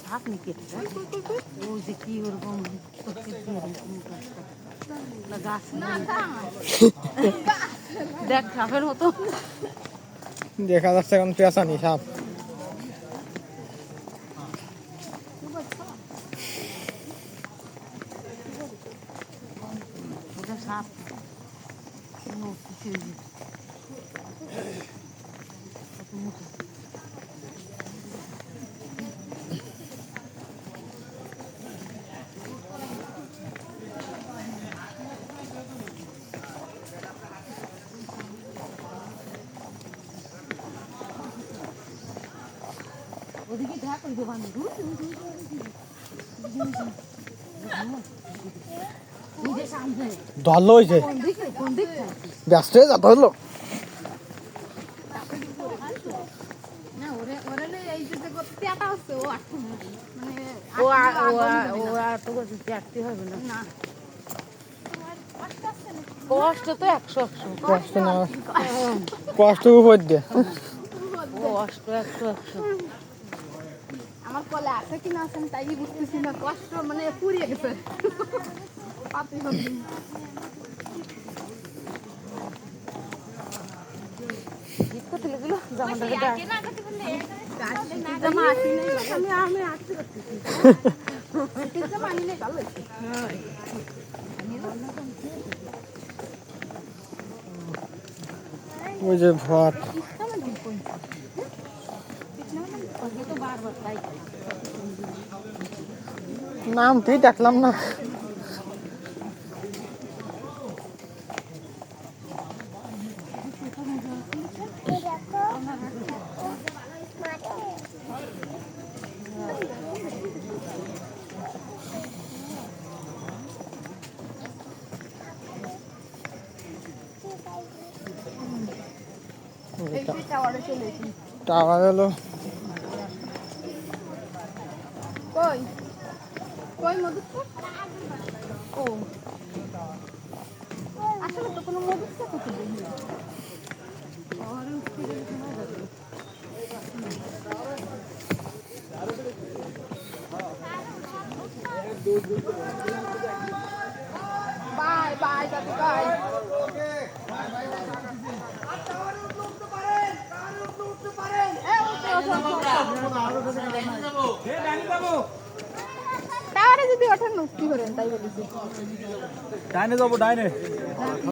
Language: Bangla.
সাপ নাকি ওই যে কি ওরকম গাছ দেখ সাপের মতো দেখা যাচ্ছে এখন পেঁচানি সাপ। সাপ ওদিকে দেখ ওই দোকান ধরলো হয়েছে ব্যস্ত হয়ে যা ধরলো। কষ্ট তো 100 কষ্ট না কষ্ট উপর দিয়ে কষ্ট 100 আমার কলে আছে কিনা আছেন তাই বুঝতেছি না, কষ্ট মানে পুড়িয়ে গেছে পাতি ভাবছি। ওই যে ভট নাম তুই দেখলাম না। টাওয়ার এলো কই কই মধুপুর? ও আসলে তো কোনো মধুপুর কোথায় দেখি না। বাই বাই দাদু বাই। টাওয়ারে যদি ওঠেন মুক্তি করেন তাই বলেছি। ডাইনে যাবো ডাইনে।